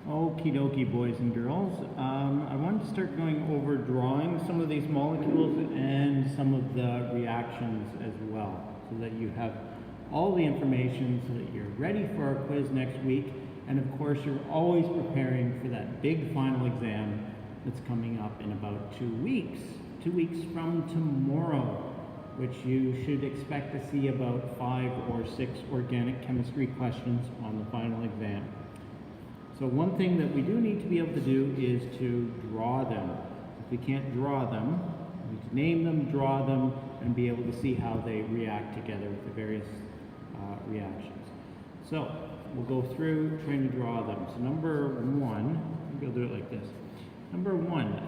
Okie dokie, boys and girls. I wanted to start going over drawing some of these molecules and some of the reactions as well, so that you have all the information so that you're ready for our quiz next week. And of course, you're always preparing for that big final exam that's coming up in about 2 weeks. 2 weeks from tomorrow, which you should expect to see about 5 or 6 organic chemistry questions on the final exam. So one thing that we do need to be able to do is to draw them. If we can't draw them, we need to name them, draw them, and be able to see how they react together with the various reactions. So we'll go through trying to draw them. So number 1, maybe I'll do it like this. Number 1,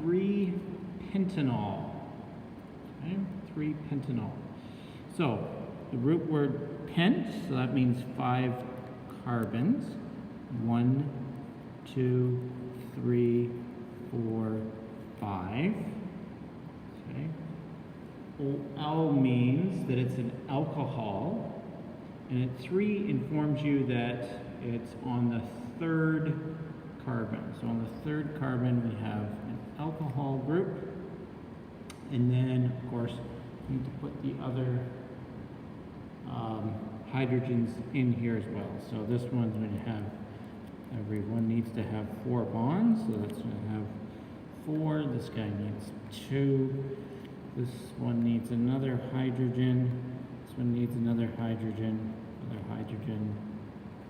3-pentanol. Okay, 3-pentanol. So the root word pent, so that means 5 carbons. 1, 2, 3, 4, 5. Okay. OL means that it's an alcohol, and 3 informs you that it's on the 3rd carbon. So on the 3rd carbon we have an alcohol group, and then of course we need to put the other hydrogens in here as well. So this one's going to have, everyone needs to have 4 bonds, so that's going to have 4. This guy needs 2. This one needs another hydrogen. This one needs another hydrogen, another hydrogen,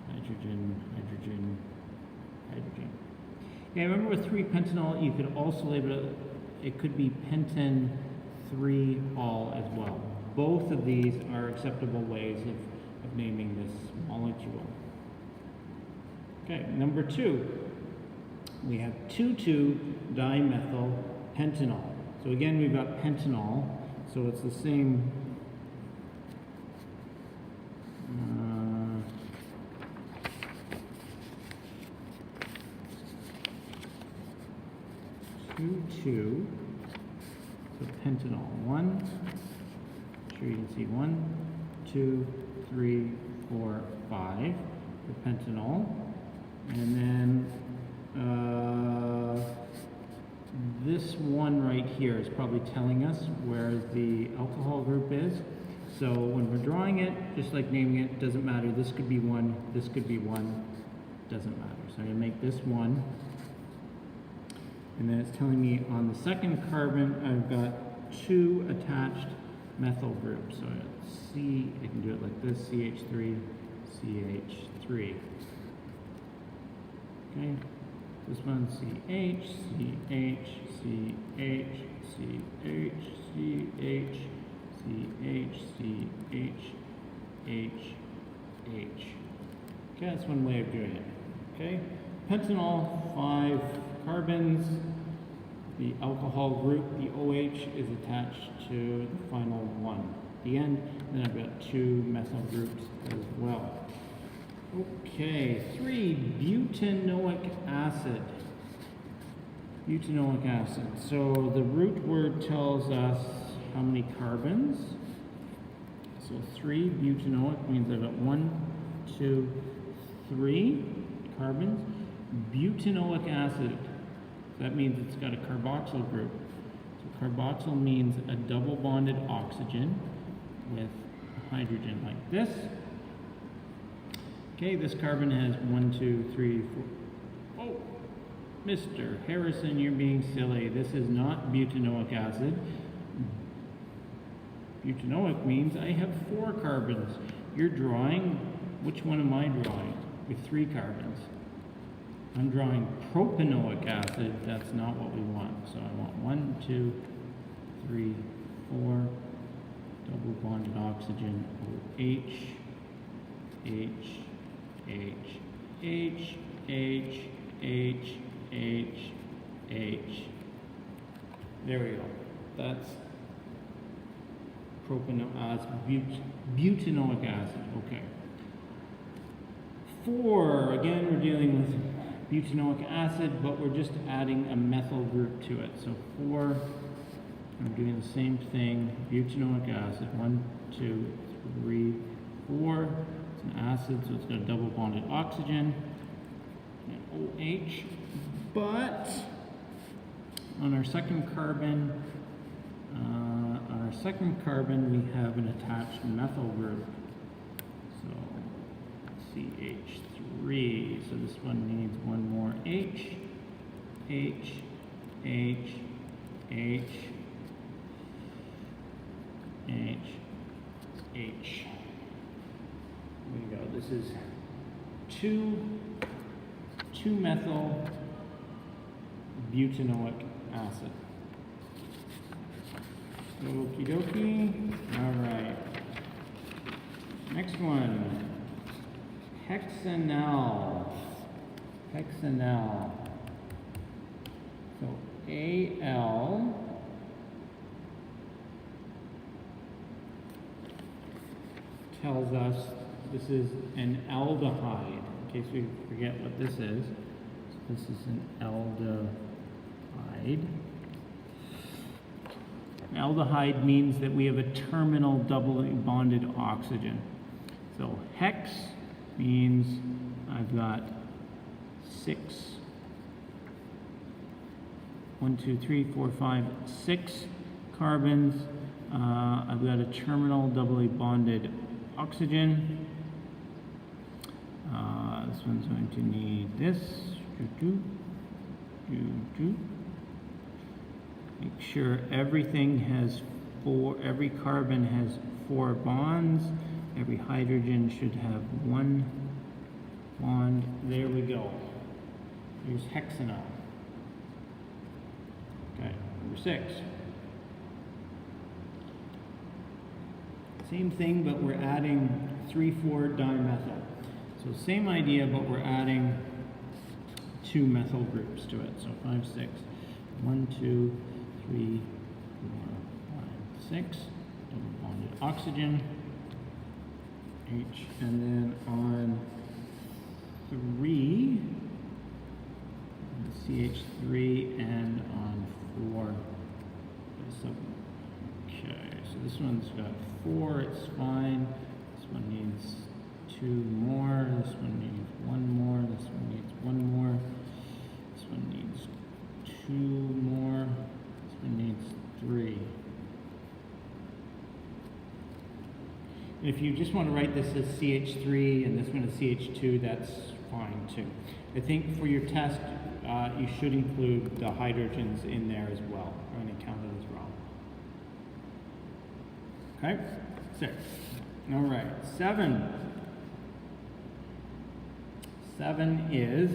hydrogen, hydrogen, hydrogen. Yeah, remember with 3-pentanol, you could also label it, it could be pentan 3-ol as well. Both of these are acceptable ways of naming this molecule. Okay, number 2, we have 2,2-dimethylpentanol. So again, we've got pentanol, so it's the same 2,2, so pentanol. 1, sure you can see 1, 2, 3, 4, 5 for pentanol. And then this one right here is probably telling us where the alcohol group is. So when we're drawing it, just like naming it, doesn't matter. This could be 1, this could be 1, doesn't matter. So I'm going to make this 1. And then it's telling me on the 2nd carbon, I've got 2 attached methyl groups. So I can do it like this, CH3, CH3. Okay, this one CH, CH, CH, CH, CH, CH, CH, H, H. Okay, that's one way of doing it. Okay, pentanol, 5 carbons. The alcohol group, the OH, is attached to the final one at the end. And then I've got 2 methyl groups as well. Okay, 3, butanoic acid. Butanoic acid. So the root word tells us how many carbons. So 3, butanoic means I've got 1, 2, 3 carbons. Butanoic acid, that means it's got a carboxyl group. So carboxyl means a double bonded oxygen with hydrogen like this. Okay, this carbon has 1, 2, 3, 4. Oh, Mr. Harrison, you're being silly. This is not butanoic acid. Butanoic means I have 4 carbons. You're drawing, which one am I drawing? With 3 carbons. I'm drawing propanoic acid. That's not what we want. So I want 1, 2, 3, 4, double bonded oxygen, OH, H, H, H, H, H, H, H. There we go. That's butanoic acid. Okay. 4, again, we're dealing with butanoic acid, but we're just adding a methyl group to it. So 4, I'm doing the same thing, butanoic acid, 1, 2, 3, 4. It's an acid, so it's got a double bonded oxygen. OH, but on our second carbon, we have an attached methyl group. So CH3. So this one needs one more H, H, H, H, H, H. There we go. This is 2-methyl butanoic acid. Okie dokie. All right. Next one. Hexanal. Hexanal. So Al tells us this is an aldehyde. In case we forget what this is. So this is an aldehyde. Aldehyde means that we have a terminal doubly bonded oxygen. So hex means I've got 6 carbons. I've got a terminal doubly bonded oxygen. This one's going to need this. Make sure everything has every carbon has 4 bonds. Every hydrogen should have 1 bond. There we go. Here's hexanal. Okay, number 6. Same thing, but we're adding 3,4-dimethyl. So same idea, but we're adding 2 methyl groups to it. So 5, 6. 1, 2, 3, 4, 5, 6. Double bonded oxygen. H. And then on 3, CH3, and on 4. Okay, so this one's got 4, it's fine. This one needs 2 more. This one needs 1 more. This one needs 1 more. This one needs 2 more. This one needs 3. If you just want to write this as CH3 and this one as CH2, that's fine too. I think for your test, you should include the hydrogens in there as well. I'm going to count it as well. Okay, 6. All right, 7. 7 is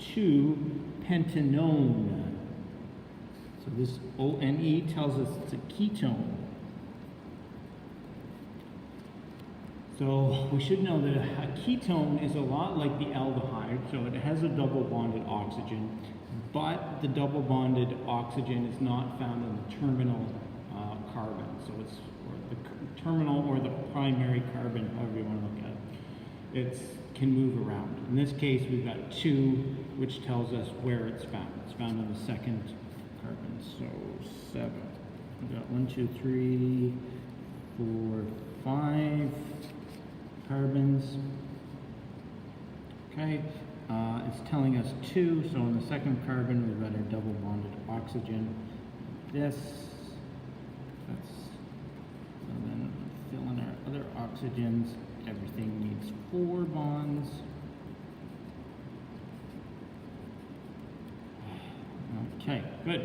2-pentanone. So this ONE tells us it's a ketone. So we should know that a ketone is a lot like the aldehyde, so it has a double bonded oxygen, but the double bonded oxygen is not found in the terminal carbon. So it's or the terminal or the primary carbon, however you want to look at it. It can move around. In this case, we've got 2, which tells us where it's found. It's found on the second carbon. So 7. We've got 1, 2, 3, 4, 5 carbons. Okay, it's telling us 2, so on the second carbon we've got our double bonded oxygen. This, and then fill in our other oxygens. Everything needs 4 bonds. Okay, good.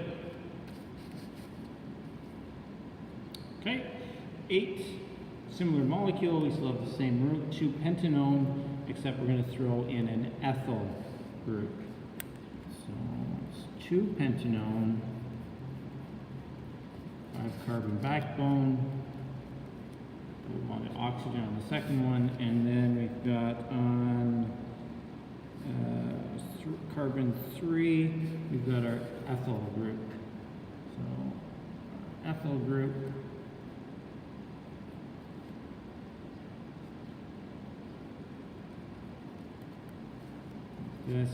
Okay, 8. Similar molecule, we still have the same root, 2-pentanone, except we're going to throw in an ethyl group. So it's 2-pentanone, 5-carbon backbone, bonded oxygen on the second one, and then we've got on carbon 3, we've got our ethyl group. So ethyl group. This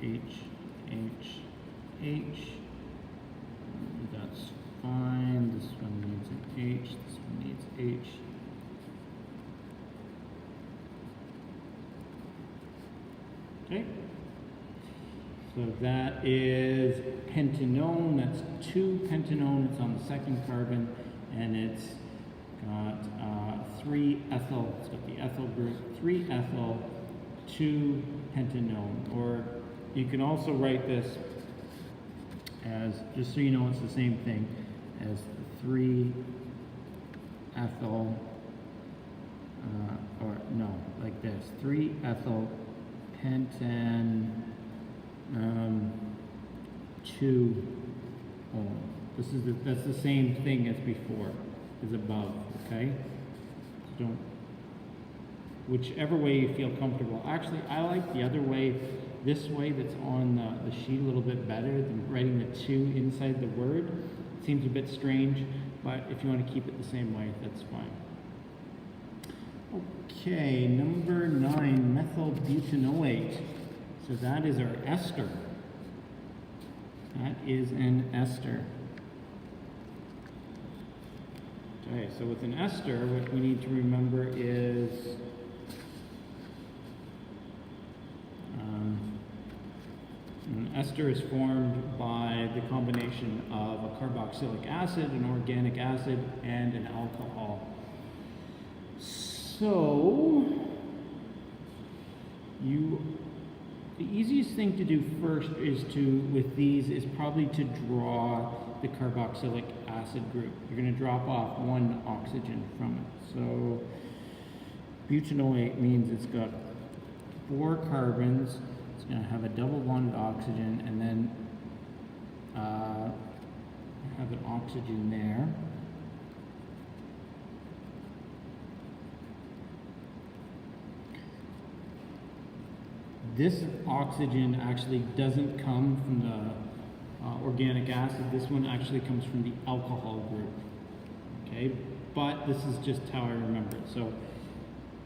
H, that's fine. This one needs an H, this one needs H. Okay. So that is pentanone. That's 2-pentanone. It's on the second carbon, and it's got 3-ethyl. It's got the ethyl group, 3-ethyl, 2-pentanone. Or you can also write this as, just so you know, it's the same thing as 3-ethyl, or no, like this, 3-ethyl pentan 2-ol. That's the same thing as before, as above. Okay. So don't, whichever way you feel comfortable. Actually, I like the other way, this way that's on the sheet a little bit better than writing the 2 inside the word. It seems a bit strange, but if you want to keep it the same way, that's fine. Okay, number 9, methylbutanoate. So that is our ester. That is an ester. Okay, so with an ester, what we need to remember is an ester is formed by the combination of a carboxylic acid, an organic acid, and an alcohol. So, the easiest thing to do first is with these, is probably to draw the carboxylic acid group. You're going to drop off 1 oxygen from it. So, butanoate means it's got 4 carbons. It's going to have a double bonded oxygen, and then have an oxygen there. This oxygen actually doesn't come from the organic acid. This one actually comes from the alcohol group. Okay, but this is just how I remember it. So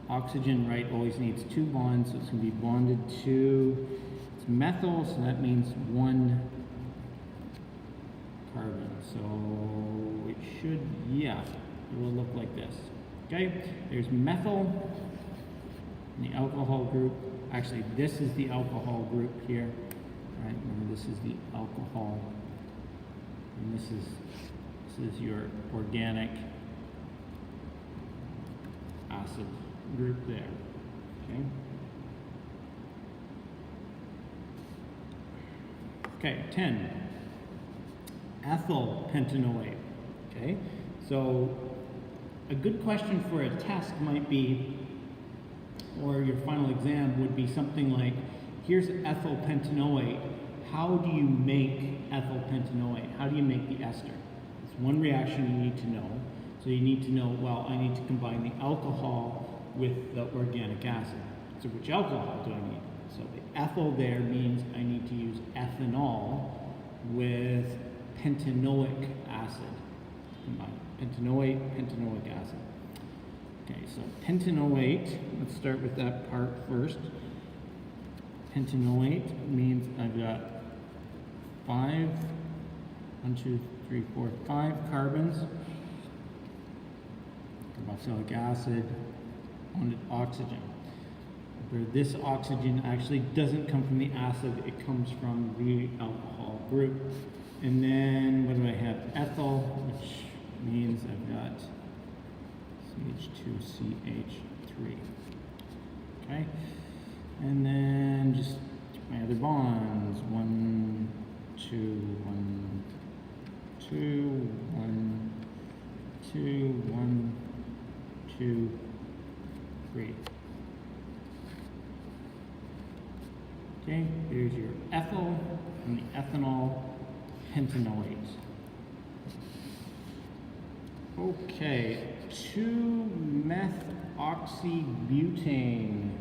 oxygen, right, always needs 2 bonds, so it's going to be bonded to, it's methyl, so that means 1 carbon. So it should, yeah, it will look like this. Okay, there's methyl in the alcohol group. Actually, this is the alcohol group here. Right, remember this is the alcohol, and this is your organic acid group there. Okay. Okay, 10. Ethyl pentanoate. Okay, so a good question for a test might be, or your final exam would be something like, here's ethyl pentanoate. How do you make ethyl pentanoate? How do you make the ester? It's one reaction you need to know. So you need to know, well, I need to combine the alcohol with the organic acid. So which alcohol do I need? So the ethyl there means I need to use ethanol with pentanoic acid. Combine pentanoate, pentanoic acid. Okay, so pentanoate, let's start with that part first. Pentanoate means I've got 5 carbons, carboxylic acid, bonded oxygen. Where this oxygen actually doesn't come from the acid, it comes from the alcohol group. And then what do I have? Ethyl, which means I've got CH2CH3. Okay, and then just my other bonds. 1, 2, 1, 2, 1, 2, 1, 2, 3. Okay, there's your ethyl and the ethanol pentanoate. Okay, 2-methoxybutane.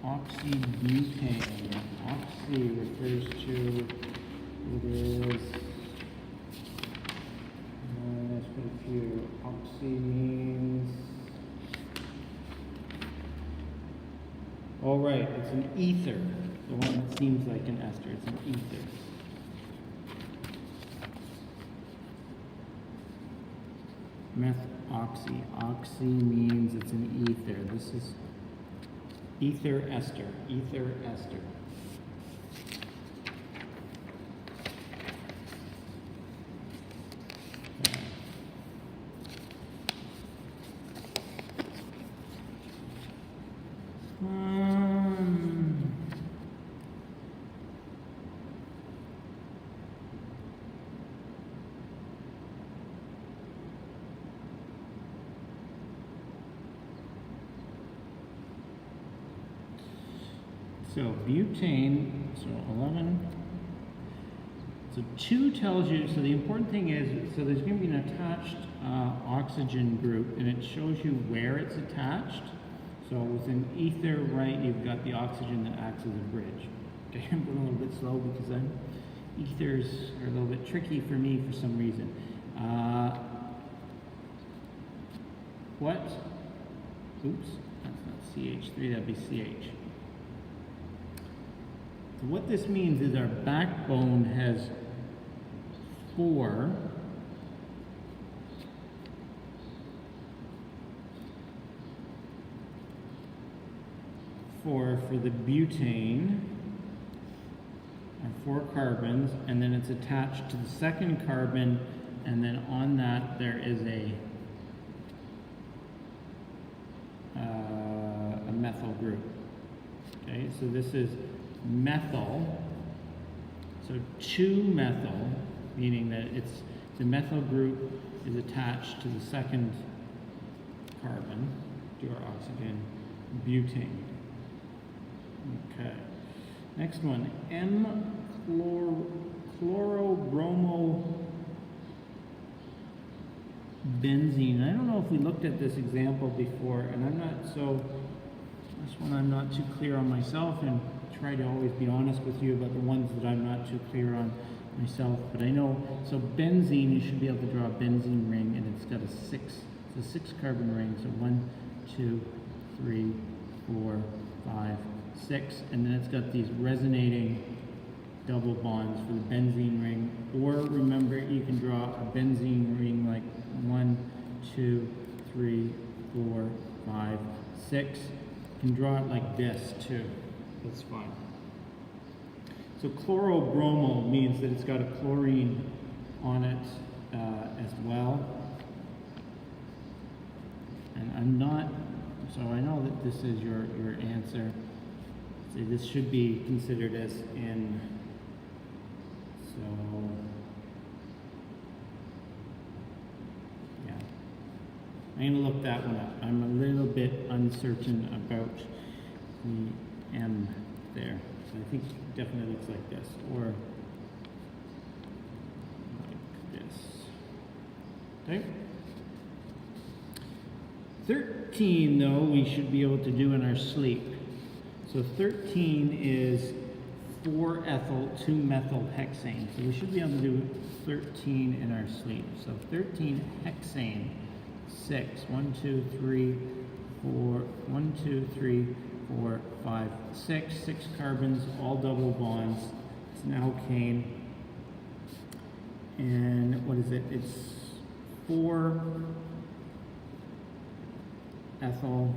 Methoxybutane. Oxy refers to, it is, let's put a few. Oxy means, all right, it's an ether. The one that seems like an ester, it's an ether. Methoxy. Oxy means it's an ether. This is ether ester. Ether ester. So butane, so 11. So 2 tells you, so the important thing is, so there's going to be an attached oxygen group, and it shows you where it's attached. So with an ether, right, you've got the oxygen that acts as a bridge. Okay, I'm going a little bit slow because ethers are a little bit tricky for me for some reason. What? Oops, that's not CH3, that'd be CH. So what this means is our backbone has 4 for the butane, are 4 carbons, and then it's attached to the second carbon, and then on that there is a methyl group. Okay, so this is methyl, so 2-methyl, meaning that it's the methyl group is attached to the second carbon, to our oxygen, butane. Okay, next one, M-chlorobromobenzene. I don't know if we looked at this example before, and this one I'm not too clear on myself, and try to always be honest with you about the ones that I'm not too clear on myself. But I know, so benzene, you should be able to draw a benzene ring, and it's got a 6 carbon ring. So 1, 2, 3, 4, 5, 6, and then it's got these resonating double bonds for the benzene ring. Or remember, you can draw a benzene ring like 1, 2, 3, 4, 5, 6. You can draw it like this too. That's fine. So chlorobromo means that it's got a chlorine on it as well. And I'm not, so I know that this is your answer. So this should be considered as in, so, yeah. I'm going to look that one up. I'm a little bit uncertain about the M there. So I think it definitely looks like this, or like this. Okay. 13, though, we should be able to do in our sleep. So 13 is 4-ethyl 2-methylhexane. So we should be able to do 13 in our sleep. So 13 hexane, 6, 1, 2, 3, 4, 1, 2, 3, 4, 5, 6, 6 carbons, all double bonds. It's an alkane. And what is it? It's 4-ethyl,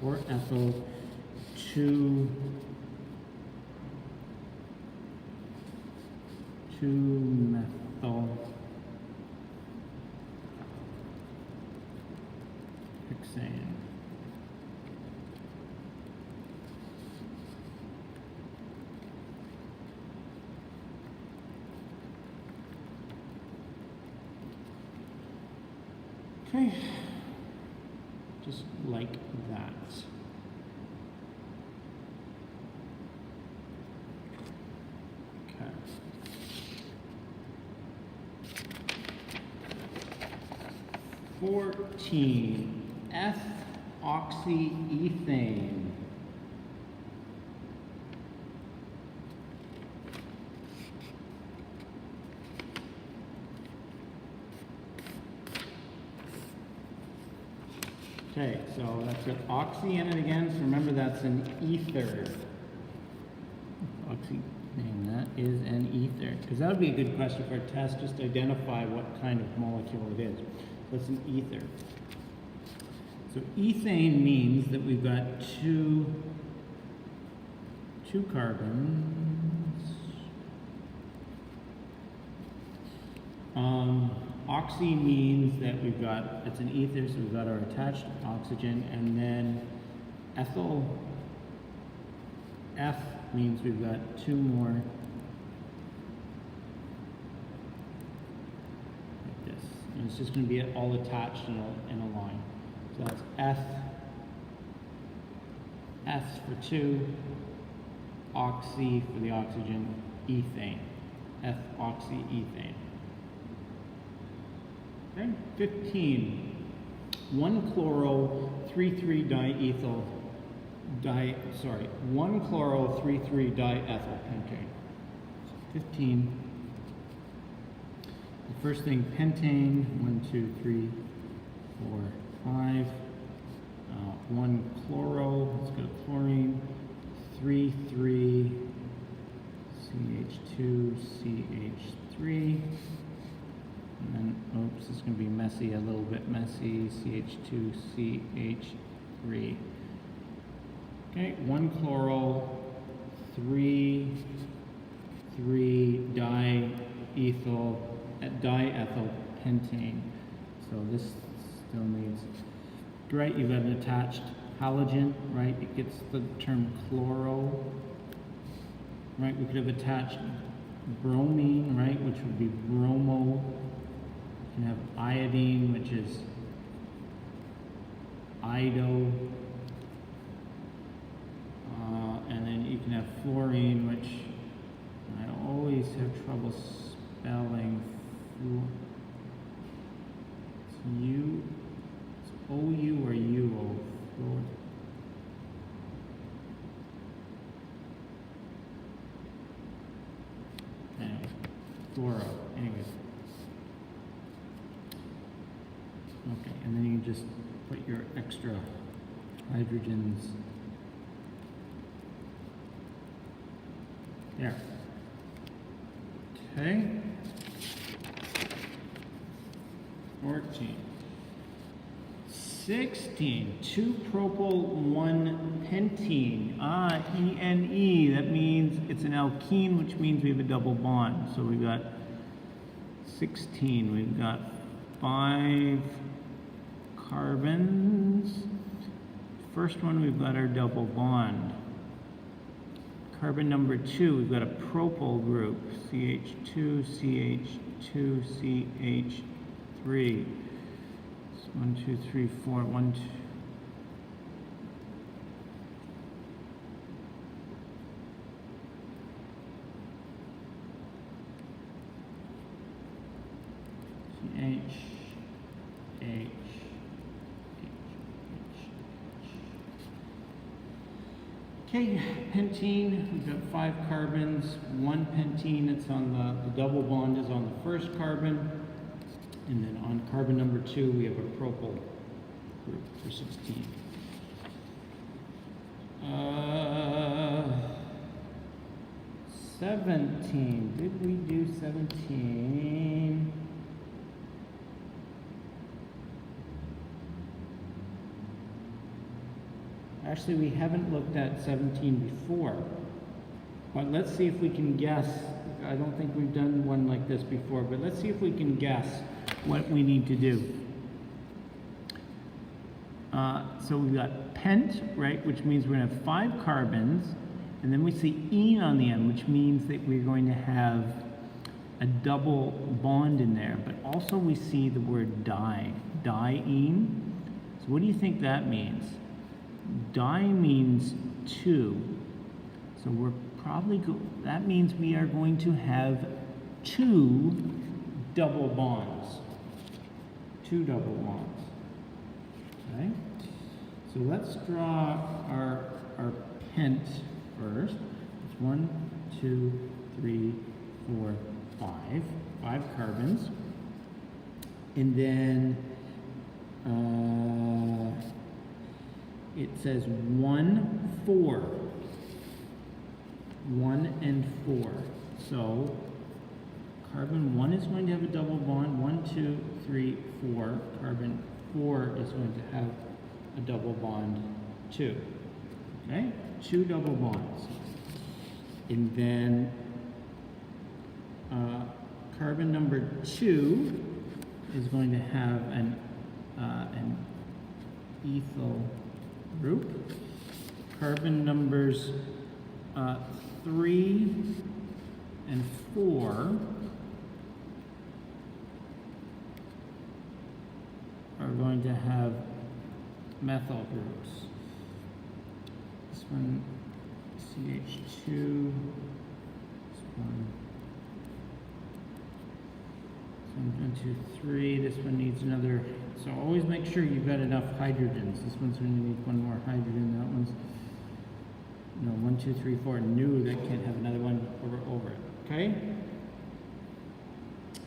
4-ethyl 2-methyl hexane. Okay, just like that. Okay. (14) F-oxyethane. Okay, so that's got oxy in it again, so remember that's an ether. Oxyethane, that is an ether? Because that would be a good question for a test, just to identify what kind of molecule it is. So it's an ether. So ethane means that we've got two carbons. Oxy means that it's an ether, so we've got our attached oxygen, and then ethyl, F means we've got two more, like this. And it's just going to be all attached in a line. So that's S for two, oxy for the oxygen, ethane, F-oxyethane. Okay, 15. 1-chloro-3,3-diethyl 1-chloro-3,3-diethyl pentane. 15. The first thing, pentane, 1, 2, 3, 4, 5. 1-chloro, let's go to chlorine, 3,3, CH2, CH3. And then, oops, it's going to be messy, a little bit messy, CH2, CH3. Okay, 1-chloro, 3,3-diethyl pentane. So this still needs, right, you've got an attached halogen, right? It gets the term chloro, right? We could have attached bromine, right, which would be bromo. You can have iodine, which is ido. And then you can have fluorine, which I always have trouble spelling. It's U, it's O-U or U-O. Anyway, fluoro. Anyways. Okay, and then you can just put your extra hydrogens there. Okay. 14. 16. 2-propyl 1-pentene. ENE. That means it's an alkene, which means we have a double bond. So we've got 16. We've got 5 carbons. First one, we've got our double bond. Carbon number 2, we've got a propyl group, CH2, CH2, CH3. So 1, 2, 3, 4, 1, 2. CH, H. Okay, pentene, we've got 5 carbons, 1 pentene, it's on the double bond is on the first carbon, and then on carbon number 2 we have a propyl group for 16. 17, did we do 17? Actually, we haven't looked at 17 before, but let's see if we can guess. I don't think we've done one like this before, but let's see if we can guess what we need to do. So we've got pent, right, which means we're going to have 5 carbons, and then we see ene on the end, which means that we're going to have a double bond in there, but also we see the word di, diene. So what do you think that means? Di means 2, so we're probably that means we are going to have 2 double bonds. 2 double bonds. Okay? So let's draw our pent first. It's 1, 2, 3, 4, 5. 5 carbons. And then it says 1, 4. 1 and 4. So carbon 1 is going to have a double bond. 1, 2, 3, 4. Carbon 4 is going to have a double bond 2. Okay? 2 double bonds. And then carbon number 2 is going to have an ethyl group. Carbon numbers 3 and 4 are going to have methyl groups. This one, CH2, this one, 1, 2, 3. This one needs another. So always make sure you've got enough hydrogens. This one's going to need one more hydrogen. That one's 1, 2, 3, 4. New. That can't have another one over it. Okay.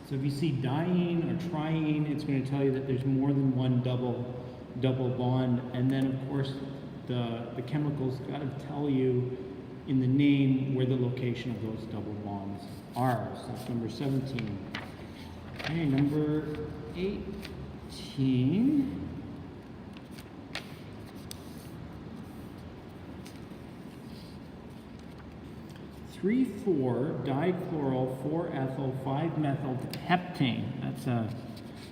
So if you see diene or triene, it's going to tell you that there's more than one double bond. And then of course the chemicals got to tell you in the name where the location of those double bonds are. So that's number 17. Okay, number 18. Three, 4 dichloral, 4-ethyl, 5-methyl heptane. That's a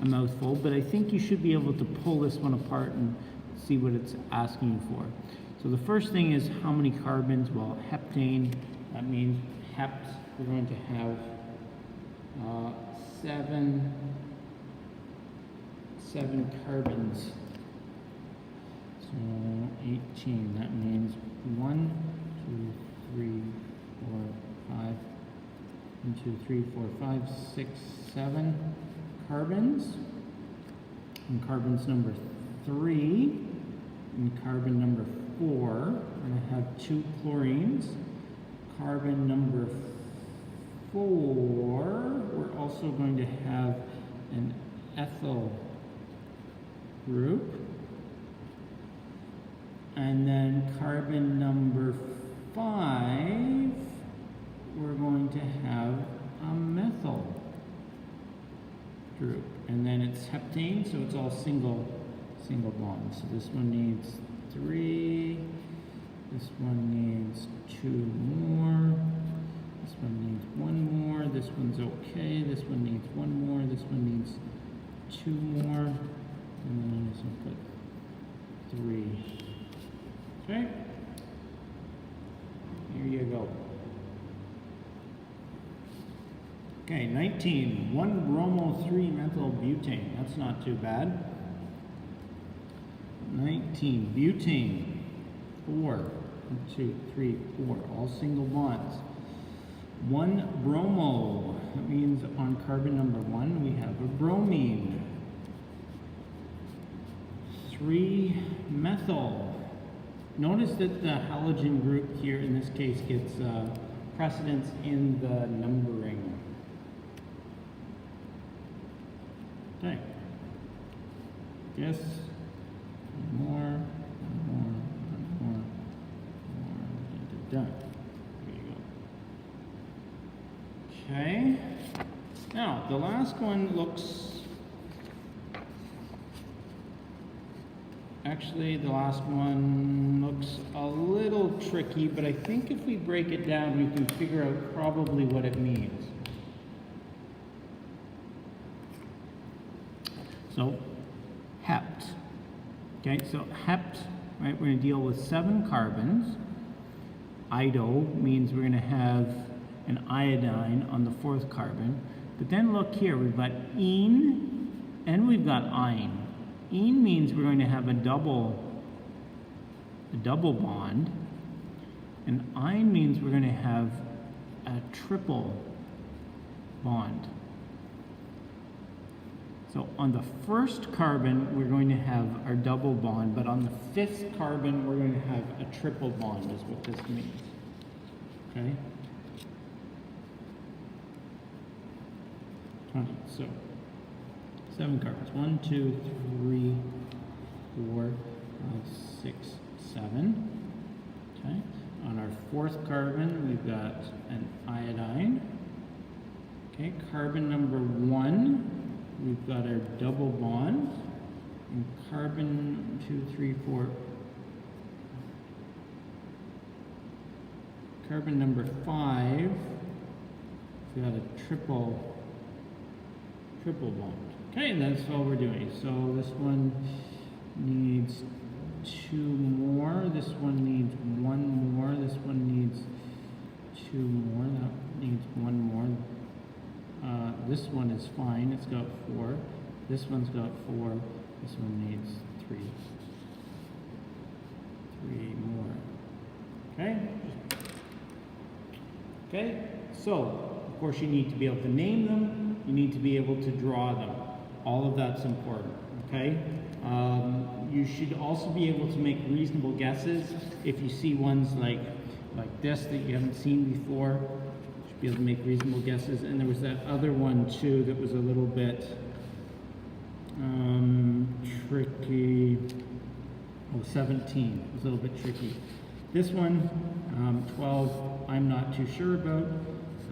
mouthful, but I think you should be able to pull this one apart and see what it's asking you for. So the first thing is how many carbons? Well, heptane, that means hept, we're going to have 7 carbons. So 18, that means 1, 2, 3, 4, 5, 1, 2, 3, 4, 5, 6, 7 carbons. And carbons number 3 and carbon number 4, we're going to have 2 chlorines. Carbon number 4, we're also going to have an ethyl group. And then carbon number 5, we're going to have a methyl group. And then it's heptane, so it's all single bonds. So this one needs 3, this one needs 2 more, this one needs 1 more, this one's okay, this one needs 1 more, this one needs 2 more, and then I'm just going to put 3. Okay? Here you go. Okay, 19. 1-bromo-3-methyl-butane. That's not too bad. 19. Butane. 4. 1, 2, 3, 4. All single bonds. 1-bromo. That means on carbon number 1 we have a bromine. 3-methyl. Notice that the halogen group here in this case gets precedence in the numbering. Okay. Yes. More. Done. There you go. Okay. Now, the last one looks... Actually, the last one looks a little tricky, but I think if we break it down, we can figure out probably what it means. So, hept. Okay, so hept, right, we're going to deal with 7 carbons. Ido means we're going to have an iodine on the 4th carbon. But then look here, we've got ene and we've got ine. Ene means we're going to have a double bond. And ine means we're going to have a triple bond. So on the 1st carbon, we're going to have our double bond, but on the 5th carbon, we're going to have a triple bond, is what this means. Okay? 20. So 7 carbons. 1, 2, 3, 4, 5, 6, 7. Okay? On our 4th carbon, we've got an iodine. Okay, carbon number 1, we've got our double bond. And carbon 2, 3, 4. Carbon number 5, we've got a triple bond. Okay, and that's all we're doing. So this one needs 2 more. This one needs 1 more. This one needs 2 more. That needs 1 more. This one is fine. It's got 4. This one's got 4. This one needs 3. 3 more. Okay? Okay? So, of course, you need to be able to name them. You need to be able to draw them. All of that's important. Okay? You should also be able to make reasonable guesses. If you see ones like this that you haven't seen before, you should be able to make reasonable guesses. And there was that other one too that was a little bit tricky. Oh, 17 was a little bit tricky. This one, 12, I'm not too sure about.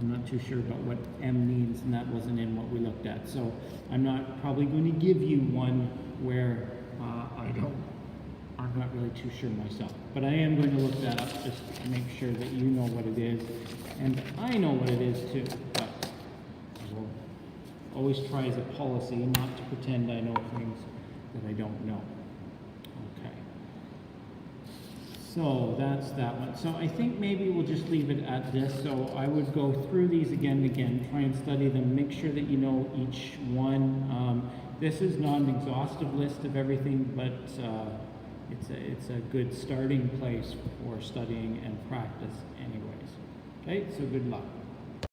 I'm not too sure about what M means, and that wasn't in what we looked at. So I'm not probably going to give you one where I'm not really too sure myself. But I am going to look that up just to make sure that you know what it is. And I know what it is too, but I will always try as a policy not to pretend I know things that I don't know. Okay. So that's that one. So I think maybe we'll just leave it at this. So I would go through these again and again, try and study them, make sure that you know each one. This is not an exhaustive list of everything, but it's a good starting place for studying and practice anyways. Okay, so good luck.